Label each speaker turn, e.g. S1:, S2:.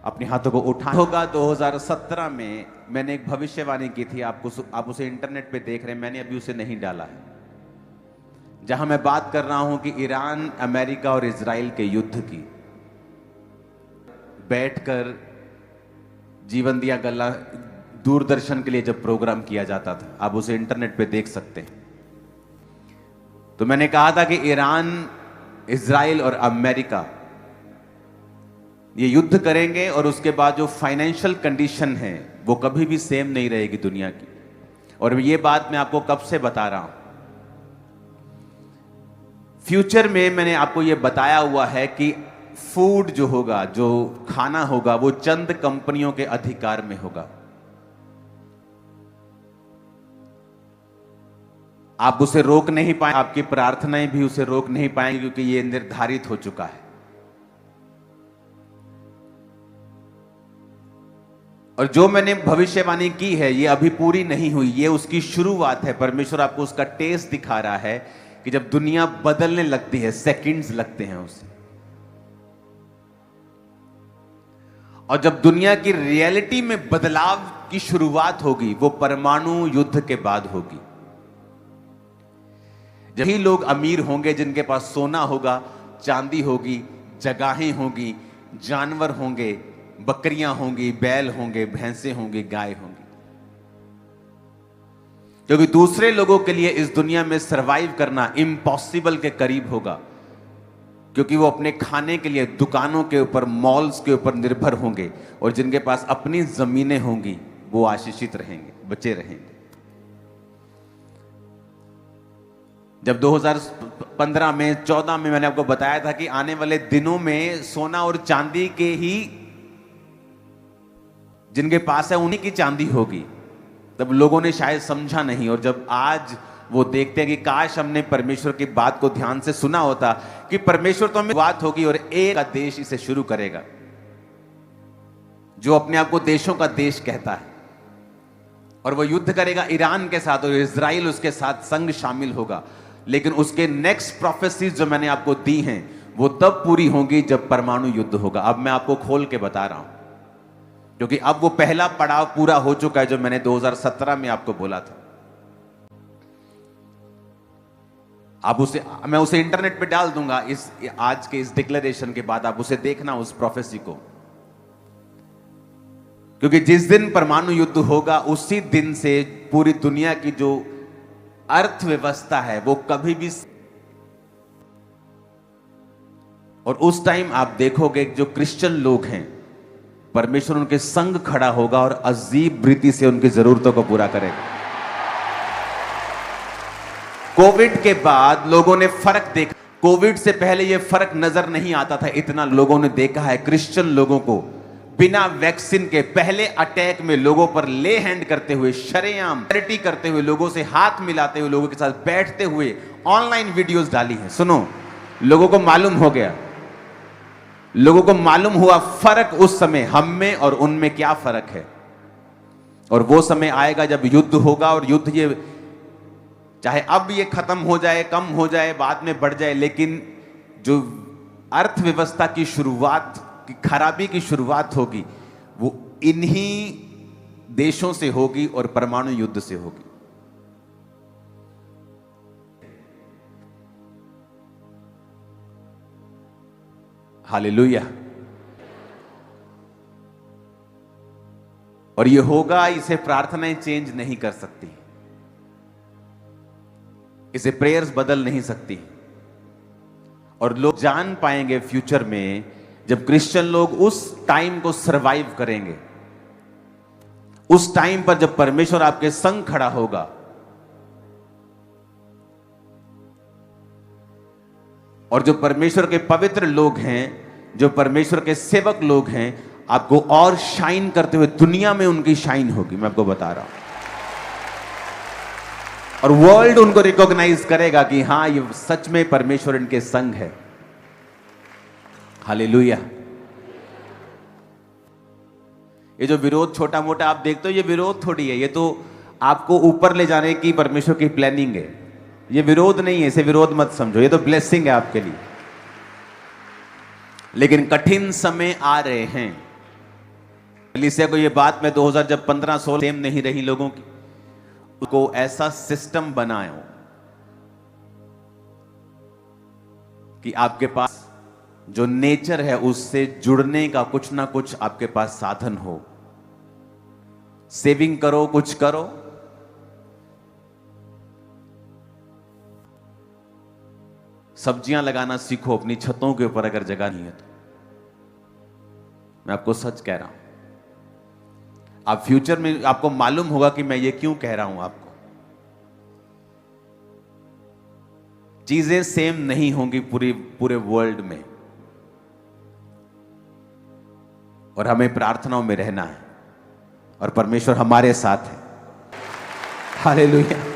S1: अपने हाथों को उठा होगा। 2017 में मैंने एक भविष्यवाणी की थी, आप उसे इंटरनेट पे देख रहे हैं, मैंने अभी उसे नहीं डाला है, जहां मैं बात कर रहा हूं कि ईरान, अमेरिका और इजराइल के युद्ध की। बैठकर जीवन दिया गल्ला दूरदर्शन के लिए जब प्रोग्राम किया जाता था, आप उसे इंटरनेट पे देख सकते हैं। तो मैंने कहा था कि ईरान, इजराइल और अमेरिका ये युद्ध करेंगे और उसके बाद जो फाइनेंशियल कंडीशन है वो कभी भी सेम नहीं रहेगी दुनिया की। और ये बात मैं आपको कब से बता रहा हूं, फ्यूचर में मैंने आपको ये बताया हुआ है कि फूड जो होगा, जो खाना होगा, वो चंद कंपनियों के अधिकार में होगा। आप उसे रोक नहीं पाए, आपकी प्रार्थनाएं भी उसे रोक नहीं पाएंगी, क्योंकि ये निर्धारित हो चुका है। और जो मैंने भविष्यवाणी की है ये अभी पूरी नहीं हुई, ये उसकी शुरुआत है। परमेश्वर आपको उसका टेस्ट दिखा रहा है कि जब दुनिया बदलने लगती है, सेकंड्स लगते हैं उसे, और जब दुनिया की रियलिटी में बदलाव की शुरुआत होगी वो परमाणु युद्ध के बाद होगी। जब ही लोग अमीर होंगे, जिनके पास सोना होगा, चांदी होगी, जगहें होगी, जानवर होंगे, बकरियां होंगी, बैल होंगे, भैंसे होंगी, गाय होंगी, क्योंकि दूसरे लोगों के लिए इस दुनिया में सरवाइव करना इम्पॉसिबल के करीब होगा, क्योंकि वो अपने खाने के लिए दुकानों के ऊपर, मॉल्स के ऊपर निर्भर होंगे, और जिनके पास अपनी जमीनें होंगी वो आशीषित रहेंगे, बचे रहेंगे। जब 2015 में, 14 में मैंने आपको बताया था कि आने वाले दिनों में सोना और चांदी के ही, जिनके पास है उन्हीं की चांदी होगी, तब लोगों ने शायद समझा नहीं। और जब आज वो देखते हैं कि काश हमने परमेश्वर की बात को ध्यान से सुना होता, कि परमेश्वर तो हमें बात होगी और एक का देश इसे शुरू करेगा, जो अपने आप को देशों का देश कहता है, और वो युद्ध करेगा ईरान के साथ, और इजराइल उसके साथ संग शामिल होगा। लेकिन उसके नेक्स्ट प्रोफेसीज जो मैंने आपको दी हैं वो तब पूरी होंगी जब परमाणु युद्ध होगा। अब मैं आपको खोल के बता रहा हूं, क्योंकि अब वो पहला पड़ाव पूरा हो चुका है जो मैंने 2017 में आपको बोला था। आप मैं उसे इंटरनेट पे डाल दूंगा आज के इस डिक्लेरेशन के बाद, आप उसे देखना, उस प्रोफेसी को, क्योंकि जिस दिन परमाणु युद्ध होगा उसी दिन से पूरी दुनिया की जो अर्थव्यवस्था है वो कभी भी, और उस टाइम आप देखोगे जो क्रिश्चियन लोग हैं, परमेश्वर उनके संग खड़ा होगा और अजीब रीति से उनकी जरूरतों को पूरा करेगा। कोविड के बाद लोगों ने फर्क देखा। कोविड से पहले यह फर्क नजर नहीं आता था, इतना लोगों ने देखा है क्रिश्चियन लोगों को बिना वैक्सीन के पहले अटैक में लोगों पर ले हैंड करते हुए, शरेआम चैरिटी करते हुए, लोगों से हाथ मिलाते हुए, लोगों के साथ बैठते हुए ऑनलाइन वीडियोस डाली हैं। सुनो, लोगों को मालूम हो गया, लोगों को मालूम हुआ फर्क उस समय हम में और उनमें क्या फर्क है। और वो समय आएगा जब युद्ध होगा, और युद्ध ये चाहे अब ये खत्म हो जाए, कम हो जाए, बाद में बढ़ जाए, लेकिन जो अर्थव्यवस्था की शुरुआत की खराबी की शुरुआत होगी वो इन्हीं देशों से होगी और परमाणु युद्ध से होगी। हालेलुया। और ये होगा, इसे प्रार्थनाएं चेंज नहीं कर सकती, इसे प्रेयर्स बदल नहीं सकती। और लोग जान पाएंगे फ्यूचर में, जब क्रिश्चियन लोग उस टाइम को सरवाइव करेंगे, उस टाइम पर जब परमेश्वर आपके संग खड़ा होगा, और जो परमेश्वर के पवित्र लोग हैं, जो परमेश्वर के सेवक लोग हैं, आपको और शाइन करते हुए दुनिया में उनकी शाइन होगी। मैं आपको बता रहा हूं, और वर्ल्ड उनको रिकॉग्नाइज करेगा कि हां, ये सच में परमेश्वर इनके संग है। हालेलुया। ये जो विरोध छोटा मोटा आप देखते हो, ये विरोध थोड़ी है, ये तो आपको ऊपर ले जाने की परमेश्वर की प्लानिंग है। ये विरोध नहीं है, इसे विरोध मत समझो, ये तो ब्लेसिंग है आपके लिए। लेकिन कठिन समय आ रहे हैं, कलीसिया को ये बात मैं 2000 जब 15-16 सेम नहीं रही लोगों की, उसको ऐसा सिस्टम बनाओ कि आपके पास जो नेचर है उससे जुड़ने का कुछ ना कुछ आपके पास साधन हो। सेविंग करो, कुछ करो, सब्जियां लगाना सीखो अपनी छतों के ऊपर अगर जगह नहीं है तो। मैं आपको सच कह रहा हूं, आप फ्यूचर में आपको मालूम होगा कि मैं ये क्यों कह रहा हूं आपको। चीजें सेम नहीं होंगी पूरे वर्ल्ड में, और हमें प्रार्थनाओं में रहना है और परमेश्वर हमारे साथ है। हालेलुया।